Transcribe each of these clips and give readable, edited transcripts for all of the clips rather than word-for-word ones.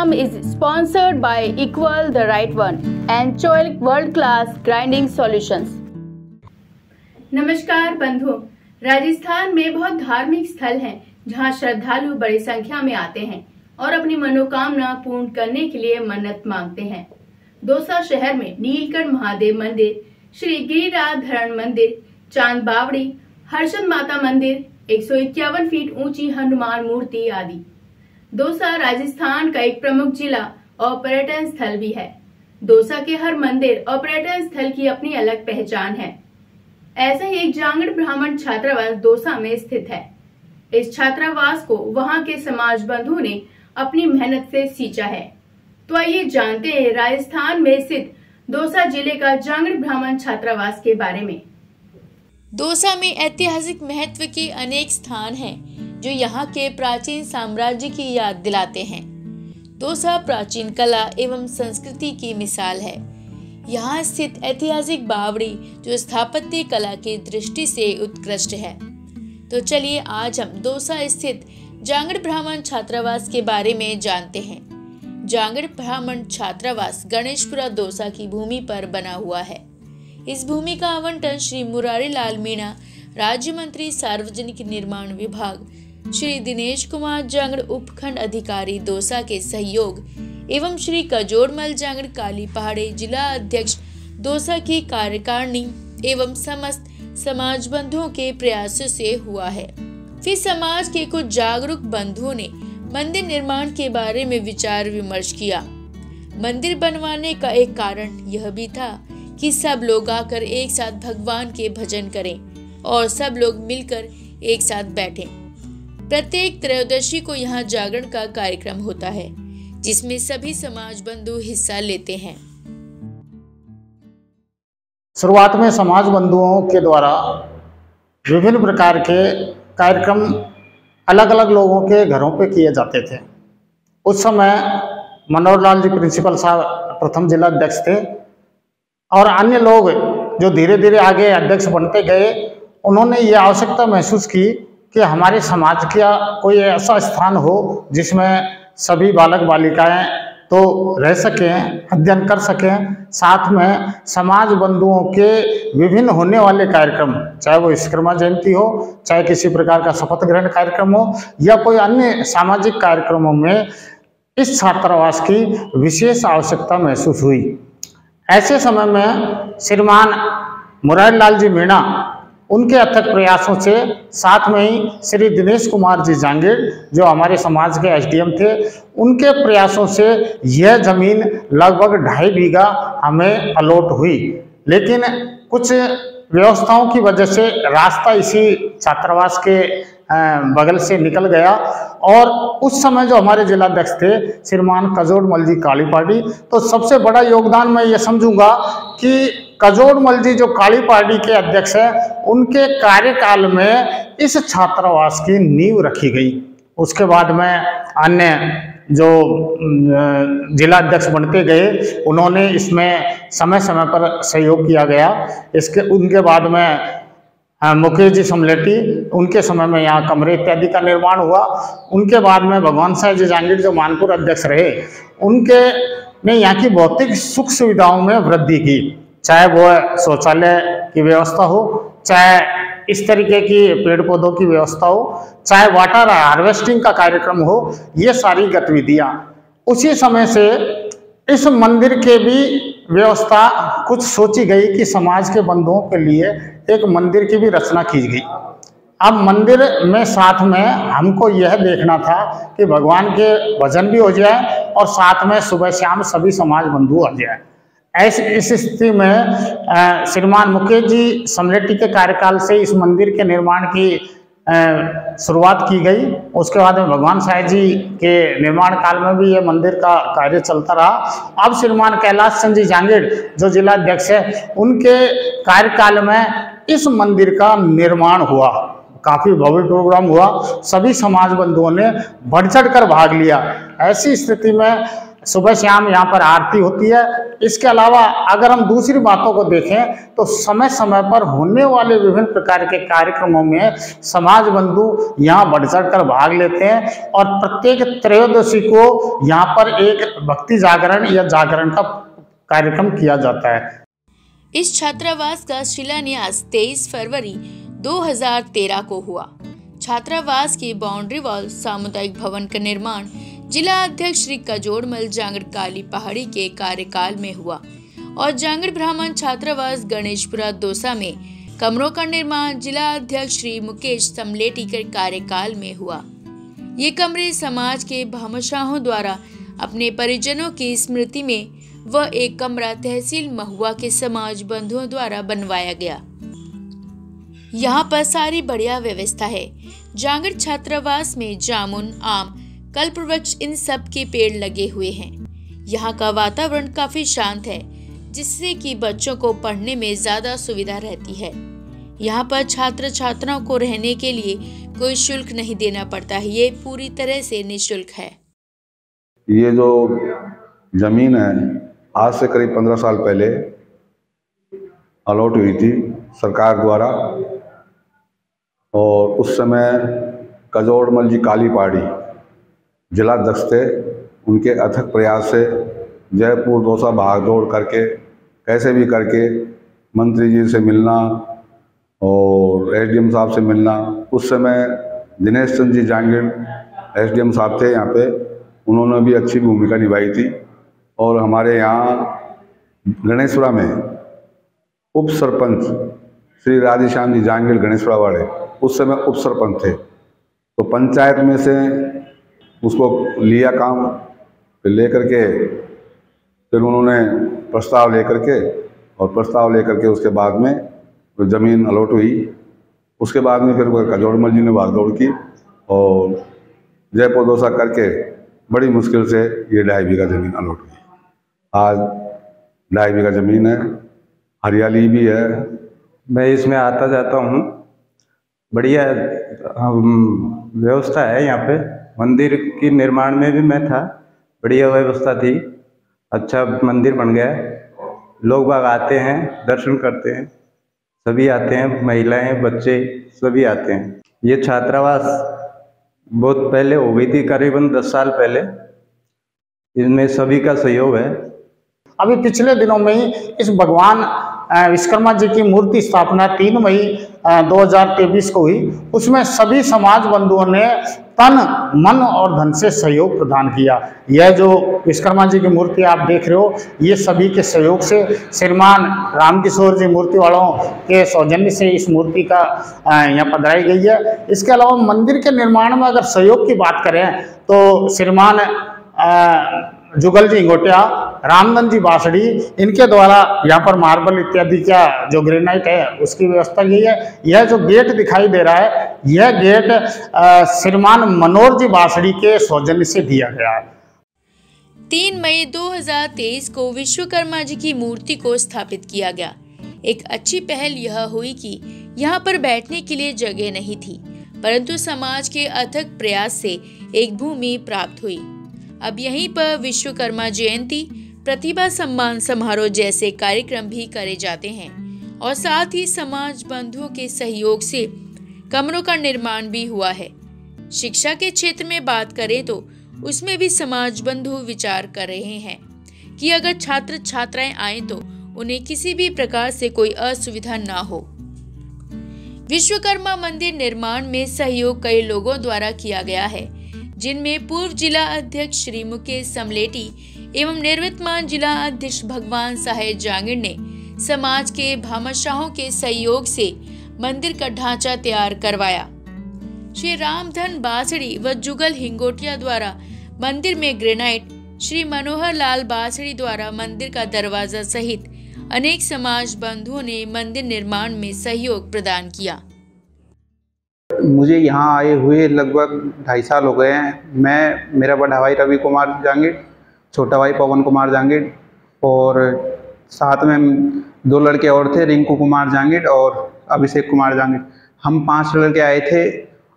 program is sponsored by Equal the Right One and Choil World Class Grinding Solutions. नमस्कार बंधुओं, राजस्थान में बहुत धार्मिक स्थल हैं जहां श्रद्धालु बड़ी संख्या में आते हैं और अपनी मनोकामना पूर्ण करने के लिए मन्नत मांगते हैं। दौसा शहर में नीलकंठ महादेव मंदिर, श्री गिरिराज धरण मंदिर, चांद बावड़ी, हर्षद माता मंदिर, 151 फीट ऊंची हनुमान मूर्ति आदि। दौसा राजस्थान का एक प्रमुख जिला और पर्यटन स्थल भी है। दौसा के हर मंदिर और पर्यटन स्थल की अपनी अलग पहचान है। ऐसे ही एक जांगड़ ब्राह्मण छात्रावास दौसा में स्थित है। इस छात्रावास को वहां के समाज बंधुओं ने अपनी मेहनत से सींचा है। तो आइए जानते हैं राजस्थान में स्थित दौसा जिले का जांगड़ ब्राह्मण छात्रावास के बारे में। दौसा में ऐतिहासिक महत्व के अनेक स्थान हैं जो यहाँ के प्राचीन साम्राज्य की याद दिलाते हैं। दौसा प्राचीन कला एवं संस्कृति की मिसाल है। यहाँ स्थित ऐतिहासिक बावड़ी जो स्थापत्य कला की दृष्टि से उत्कृष्ट है। तो चलिए आज हम दौसा स्थित जांगड़ ब्राह्मण छात्रावास के बारे में जानते हैं। जांगड़ ब्राह्मण छात्रावास गणेशपुरा दौसा की भूमि पर बना हुआ है। इस भूमि का आवंटन श्री मुरारी लाल मीणा, राज्य मंत्री सार्वजनिक निर्माण विभाग, श्री दिनेश कुमार जांगड़ उपखंड अधिकारी दौसा के सहयोग एवं श्री कजोड़मल जांगड़ काली पहाड़ी जिला अध्यक्ष दौसा की कार्यकारिणी एवं समस्त समाज बंधुओं के प्रयासों से हुआ है। फिर समाज के कुछ जागरूक बंधुओं ने मंदिर निर्माण के बारे में विचार विमर्श किया। मंदिर बनवाने का एक कारण यह भी था कि सब लोग आकर एक साथ भगवान के भजन करें और सब लोग मिलकर एक साथ बैठें। प्रत्येक त्रयोदशी को यहाँ जागरण का कार्यक्रम होता है जिसमें सभी समाज बंधु हिस्सा लेते हैं। शुरुआत में समाज बंधुओं के द्वारा विभिन्न प्रकार के कार्यक्रम अलग अलग लोगों के घरों पे किए जाते थे। उस समय मनोहर लाल जी प्रिंसिपल साहब प्रथम जिला अध्यक्ष थे और अन्य लोग जो धीरे धीरे आगे अध्यक्ष बनते गए, उन्होंने ये आवश्यकता महसूस की कि हमारे समाज का कोई ऐसा स्थान हो जिसमें सभी बालक बालिकाएं तो रह सकें, अध्ययन कर सकें, साथ में समाज बंधुओं के विभिन्न होने वाले कार्यक्रम, चाहे वो विश्वकर्मा जयंती हो, चाहे किसी प्रकार का शपथ ग्रहण कार्यक्रम हो या कोई अन्य सामाजिक कार्यक्रमों में इस छात्रावास की विशेष आवश्यकता महसूस हुई। ऐसे समय में श्रीमान मुरारी लाल जी मीणा, उनके अथक प्रयासों से, साथ में ही श्री दिनेश कुमार जी जांगड़ जो हमारे समाज के एसडीएम थे, उनके प्रयासों से यह जमीन लगभग 2.5 बीघा हमें अलॉट हुई। लेकिन कुछ व्यवस्थाओं की वजह से रास्ता इसी छात्रावास के बगल से निकल गया और उस समय जो हमारे जिलाध्यक्ष थे श्रीमान कजोड़मल जी काली पहाड़ी, तो सबसे बड़ा योगदान मैं ये समझूंगा कि कजोड़मल जी जो काली पहाड़ी के अध्यक्ष हैं, उनके कार्यकाल में इस छात्रावास की नींव रखी गई। उसके बाद में अन्य जो जिला अध्यक्ष बनते गए, उन्होंने इसमें समय समय पर सहयोग किया गया। उनके बाद में मुकेश जी समलेटी, उनके समय में यहाँ कमरे इत्यादि का निर्माण हुआ। उनके बाद में भगवान साहब जी जांगड़ जो मानपुर अध्यक्ष रहे, उनके ने यहाँ की भौतिक सुख सुविधाओं में वृद्धि की, चाहे वो शौचालय की व्यवस्था हो, चाहे इस तरीके की पेड़ पौधों की व्यवस्था हो, चाहे वाटर हार्वेस्टिंग का कार्यक्रम हो, ये सारी गतिविधियां। उसी समय से इस मंदिर के भी व्यवस्था कुछ सोची गई कि समाज के बंधुओं के लिए एक मंदिर की भी रचना की गई। अब मंदिर में साथ में हमको यह देखना था कि भगवान के भजन भी हो जाए और साथ में सुबह शाम सभी समाज बंधु आ जाए। इस स्थिति में श्रीमान मुकेश जी समलेटी के कार्यकाल से इस मंदिर के निर्माण की शुरुआत की गई। उसके बाद में भगवान साहब जी के निर्माण काल में भी ये मंदिर का कार्य चलता रहा। अब श्रीमान कैलाश चंद जी जांगड़ जो जिला अध्यक्ष है, उनके कार्यकाल में इस मंदिर का निर्माण हुआ। काफ़ी भव्य प्रोग्राम हुआ, सभी समाज बंधुओं ने बढ़ चढ़ कर भाग लिया। ऐसी स्थिति में सुबह शाम यहाँ पर आरती होती है। इसके अलावा अगर हम दूसरी बातों को देखें तो समय समय पर होने वाले विभिन्न प्रकार के कार्यक्रमों में समाज बंधु यहाँ बढ़ चढ़ कर भाग लेते हैं और प्रत्येक त्रयोदशी को यहाँ पर एक भक्ति जागरण या जागरण का कार्यक्रम किया जाता है। इस छात्रावास का शिलान्यास 23 फरवरी 2013 को हुआ। छात्रावास की बाउंड्री वॉल सामुदायिक भवन का निर्माण जिला अध्यक्ष श्री कजोड़मल जांगड़ काली पहाड़ी के कार्यकाल में हुआ और जांगड़ ब्राह्मण छात्रावास गणेशपुरा दौसा में कमरों का निर्माण जिला अध्यक्ष श्री मुकेश समलेटी के कार्यकाल में हुआ। ये कमरे समाज के भामाशाहों द्वारा अपने परिजनों की स्मृति में व एक कमरा तहसील महुआ के समाज बंधुओं द्वारा बनवाया गया। यहाँ पर सारी बढ़िया व्यवस्था है। जांगड़ छात्रावास में जामुन, आम, कल्पवृक्ष इन सब के पेड़ लगे हुए हैं। यहाँ का वातावरण काफी शांत है जिससे कि बच्चों को पढ़ने में ज्यादा सुविधा रहती है। यहाँ पर छात्र छात्राओं को रहने के लिए कोई शुल्क नहीं देना पड़ता है, ये पूरी तरह से निःशुल्क है। ये जो जमीन है आज से करीब 15 साल पहले अलॉट हुई थी सरकार द्वारा और उस समय कजोड़मल जी काली पहाड़ी जिलाध्यक्ष थे। उनके अथक प्रयास से जयपुर दौसा भाग दौड़ करके कैसे भी करके मंत्री जी से मिलना और एसडीएम साहब से मिलना। उस समय दिनेश चंद जी जांगड़ एसडीएम साहब थे यहाँ पे, उन्होंने भी अच्छी भूमिका निभाई थी। और हमारे यहाँ गणेशपुरा में उप सरपंच श्री राधेश्याम जी जांगड़ गणेशपुरा वाले उस समय उप सरपंच थे, तो पंचायत में से उसको लिया काम, फिर लेकर के फिर उन्होंने प्रस्ताव लेकर के उसके बाद में तो ज़मीन अलॉट हुई। उसके बाद में फिर कजोड़मल जी ने भागदौड़ की और जयपुर दौसा करके बड़ी मुश्किल से ये 2.5 बीघा ज़मीन अलॉट हुई। आज 2.5 बीघा ज़मीन है, हरियाली भी है। मैं इसमें आता जाता हूँ, बढ़िया व्यवस्था है यहाँ पे। मंदिर की निर्माण में भी मैं था, बढ़िया व्यवस्था थी, अच्छा मंदिर बन गया। लोग बाग आते हैं, दर्शन करते हैं, सभी आते हैं, महिलाएं बच्चे सभी आते हैं। ये छात्रावास बहुत पहले हो गई थी, करीबन 10 साल पहले। इसमें सभी का सहयोग है। अभी पिछले दिनों में ही इस भगवान विश्वकर्मा जी की मूर्ति स्थापना 3 मई 2023 को हुई। उसमें सभी समाज बंधुओं ने तन मन और धन से सहयोग प्रदान किया। यह जो विश्वकर्मा जी की मूर्ति आप देख रहे हो, ये सभी के सहयोग से श्रीमान रामकिशोर जी मूर्ति वालों के सौजन्य से इस मूर्ति का यहाँ पधराई गई है। इसके अलावा मंदिर के निर्माण में अगर सहयोग की बात करें तो श्रीमान जुगल जी इंगोटिया, रामगंज जी बासड़ी, इनके द्वारा यहाँ पर मार्बल इत्यादि का जो ग्रेनाइट है उसकी व्यवस्था की है। यह जो गेट दिखाई दे रहा है, यह गेट श्रीमान मनोहर जी बासड़ी के सौजन्य से दिया गया है। 3 मई 2023 को विश्वकर्मा जी की मूर्ति को स्थापित किया गया। एक अच्छी पहल यह हुई कि यहाँ पर बैठने के लिए जगह नहीं थी, परंतु समाज के अथक प्रयास से एक भूमि प्राप्त हुई। अब यहीं पर विश्वकर्मा जयंती, प्रतिभा सम्मान समारोह जैसे कार्यक्रम भी करे जाते हैं और साथ ही समाज बंधुओं के सहयोग से कमरों का निर्माण भी हुआ है। शिक्षा के क्षेत्र में बात करें तो उसमें भी समाज बंधु विचार कर रहे हैं कि अगर छात्र छात्राएं आए तो उन्हें किसी भी प्रकार से कोई असुविधा ना हो। विश्वकर्मा मंदिर निर्माण में सहयोग कई लोगों द्वारा किया गया है, जिनमें पूर्व जिला अध्यक्ष श्री मुकेश समलेटी एवं निवर्तमान जिला अध्यक्ष भगवान साहेब जांगड़ ने समाज के भामाशाहों के सहयोग से मंदिर का ढांचा तैयार करवाया। श्री रामधन बासड़ी व जुगल हिंगोटिया द्वारा मंदिर में ग्रेनाइट, श्री मनोहर लाल बासड़ी द्वारा मंदिर का दरवाजा सहित अनेक समाज बंधुओं ने मंदिर निर्माण में सहयोग प्रदान किया। मुझे यहाँ आए हुए लगभग 2.5 साल हो गए हैं। मेरा बड़ा भाई रवि कुमार जांगड़, छोटा भाई पवन कुमार जांगड़ और साथ में 2 लड़के और थे, रिंकू कुमार जांगड़ और अभिषेक कुमार जांगड़। हम 5 लड़के आए थे।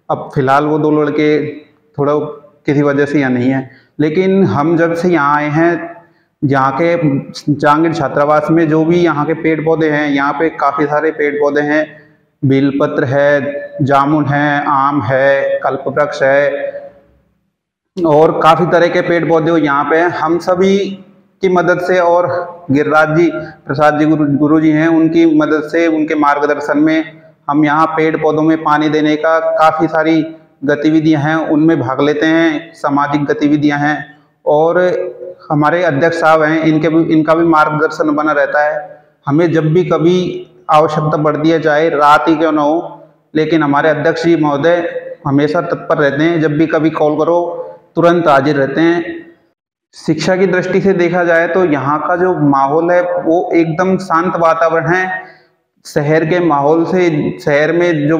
अब फिलहाल वो 2 लड़के थोड़ा किसी वजह से यहाँ नहीं है। लेकिन हम जब से यहाँ आए हैं, यहाँ के जहांगीर छात्रावास में जो भी यहाँ के पेड़ पौधे हैं, यहाँ पे काफ़ी सारे पेड़ पौधे हैं, बेलपत्र है, जामुन है, आम है, कल्पवृक्ष है और काफ़ी तरह के पेड़ पौधे यहाँ पे हैं। हम सभी की मदद से और गिरिराज जी प्रसाद जी गुरु जी हैं, उनकी मदद से, उनके मार्गदर्शन में हम यहाँ पेड़ पौधों में पानी देने का काफ़ी सारी गतिविधियाँ हैं उनमें भाग लेते हैं, सामाजिक गतिविधियाँ हैं। और हमारे अध्यक्ष साहब हैं, इनका भी मार्गदर्शन बना रहता है। हमें जब भी कभी आवश्यकता पड़ती है, चाहे रात ही क्यों न हो, लेकिन हमारे अध्यक्ष जी महोदय हमेशा तत्पर रहते हैं। जब भी कभी कॉल करो तुरंत हाजिर रहते हैं। शिक्षा की दृष्टि से देखा जाए तो यहाँ का जो माहौल है वो एकदम शांत वातावरण है। शहर के माहौल से, शहर में जो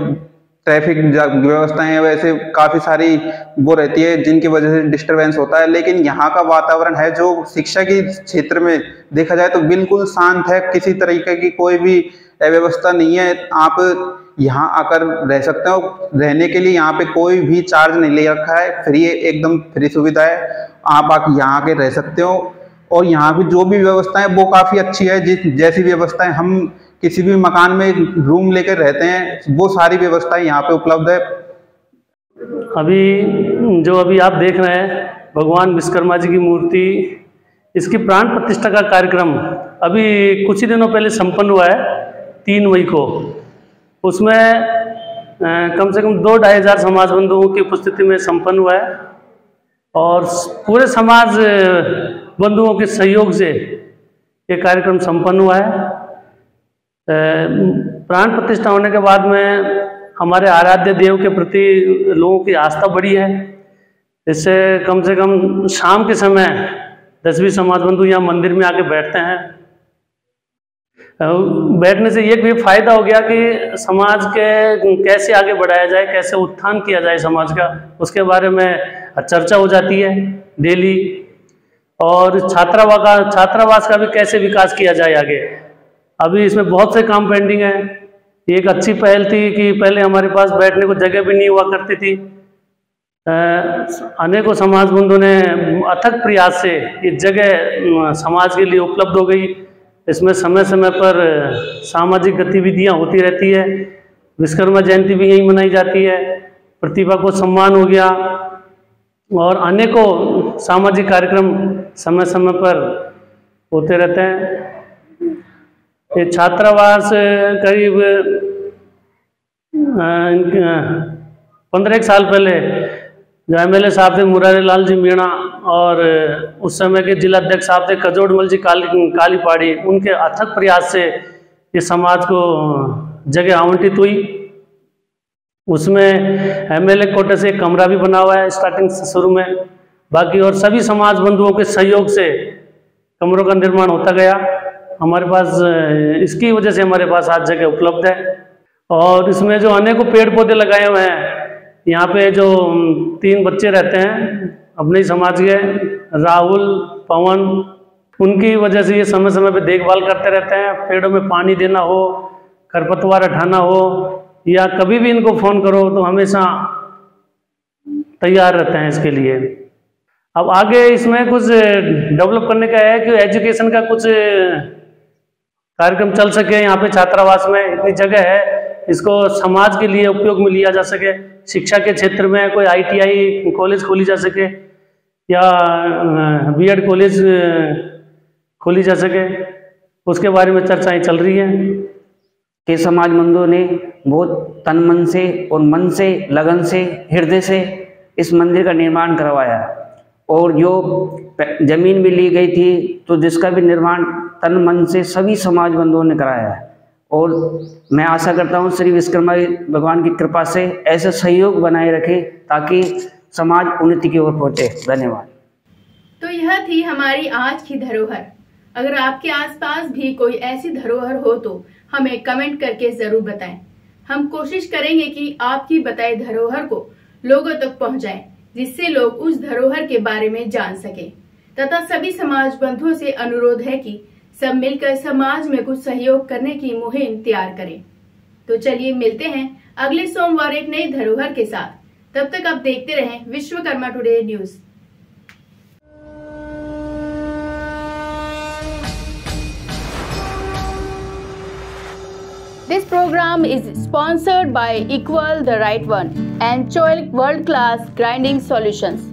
ट्रैफिक व्यवस्थाएं हैं वैसे काफ़ी सारी वो रहती है जिनकी वजह से डिस्टरबेंस होता है, लेकिन यहाँ का वातावरण है जो शिक्षा के क्षेत्र में देखा जाए तो बिल्कुल शांत है। किसी तरीके की कोई भी अव्यवस्था नहीं है। आप यहाँ आकर रह सकते हो। रहने के लिए यहाँ पे कोई भी चार्ज नहीं ले रखा है, फ्री, एकदम फ्री सुविधा है। आप आके यहाँ आके रह सकते हो और यहाँ की जो भी व्यवस्था है वो काफ़ी अच्छी है। जैसी व्यवस्थाएं हम किसी भी मकान में रूम लेकर रहते हैं वो सारी व्यवस्थाएं यहाँ पे उपलब्ध है। अभी आप देख रहे हैं भगवान विश्वकर्मा जी की मूर्ति, इसकी प्राण प्रतिष्ठा का कार्यक्रम अभी कुछ ही दिनों पहले संपन्न हुआ है, 3 मई को। उसमें कम से कम 2-2.5 हज़ार समाज बंधुओं की उपस्थिति में संपन्न हुआ है और पूरे समाज बंधुओं के सहयोग से ये कार्यक्रम संपन्न हुआ है। प्राण प्रतिष्ठा होने के बाद में हमारे आराध्य देव के प्रति लोगों की आस्था बढ़ी है। इससे कम से कम शाम के समय 10-20 समाज बंधु यहाँ मंदिर में आके बैठते हैं। बैठने से ये भी फायदा हो गया कि समाज के कैसे आगे बढ़ाया जाए, कैसे उत्थान किया जाए समाज का, उसके बारे में चर्चा हो जाती है डेली। और छात्रावास का भी कैसे विकास किया जाए आगे। अभी इसमें बहुत से काम पेंडिंग है। एक अच्छी पहल थी कि पहले हमारे पास बैठने को जगह भी नहीं हुआ करती थी। अनेकों समाज बंधुओं ने अथक प्रयास से ये जगह समाज के लिए उपलब्ध हो गई। इसमें समय समय पर सामाजिक गतिविधियां होती रहती है। विश्वकर्मा जयंती भी यहीं मनाई जाती है, प्रतिभा को सम्मान हो गया और अनेकों सामाजिक कार्यक्रम समय समय पर होते रहते हैं। ये छात्रावास करीब 15 साल पहले जो MLA साहब थे मुरारी लाल जी मीणा और उस समय के जिला अध्यक्ष साहब थे कजोड़मल जी काली पहाड़ी, उनके अथक प्रयास से ये समाज को जगह आवंटित हुई। उसमें MLA कोटे से एक कमरा भी बना हुआ है स्टार्टिंग से शुरू में। बाकी और सभी समाज बंधुओं के सहयोग से कमरों का निर्माण होता गया। हमारे पास इसकी वजह से हमारे पास आज जगह उपलब्ध है। और इसमें जो अनेकों पेड़ पौधे लगाए हुए हैं, यहाँ पे जो 3 बच्चे रहते हैं अपने ही समाज के, राहुल, पवन, उनकी वजह से ये समय समय पे देखभाल करते रहते हैं। पेड़ों में पानी देना हो, खरपतवार हटाना हो या कभी भी इनको फ़ोन करो तो हमेशा तैयार रहते हैं इसके लिए। अब आगे इसमें कुछ डेवलप करने का है कि एजुकेशन का कुछ कार्यक्रम चल सके। यहाँ पे छात्रावास में इतनी जगह है, इसको समाज के लिए उपयोग में लिया जा सके। शिक्षा के क्षेत्र में कोई ITI कॉलेज खोली जा सके या B.Ed कॉलेज खोली जा सके, उसके बारे में चर्चाएं चल रही हैं। के समाज बंधुओं ने बहुत तन मन से और मन से, लगन से, हृदय से इस मंदिर का निर्माण करवाया और जो जमीन भी ली गई थी तो जिसका भी निर्माण तन मन से सभी समाज बंधुओं ने कराया है। और मैं आशा करता हूँ श्री विश्वकर्मा भगवान की कृपा से ऐसे सहयोग बनाए रखे ताकि समाज उन्नति की ओर पहुँचे। धन्यवाद। तो यह थी हमारी आज की धरोहर। अगर आपके आसपास भी कोई ऐसी धरोहर हो तो हमें कमेंट करके जरूर बताएं। हम कोशिश करेंगे कि आपकी बताई धरोहर को लोगों तक पहुंचाएं, जिससे लोग उस धरोहर के बारे में जान सके। तथा सभी समाज बंधुओं से अनुरोध है कि सब मिलकर समाज में कुछ सहयोग करने की मुहिम तैयार करें। तो चलिए मिलते हैं अगले सोमवार एक नई धरोहर के साथ। तब तक आप देखते रहें Vishwakarma today news. This program is sponsored by Equal the Right One and Choic World Class Grinding Solutions.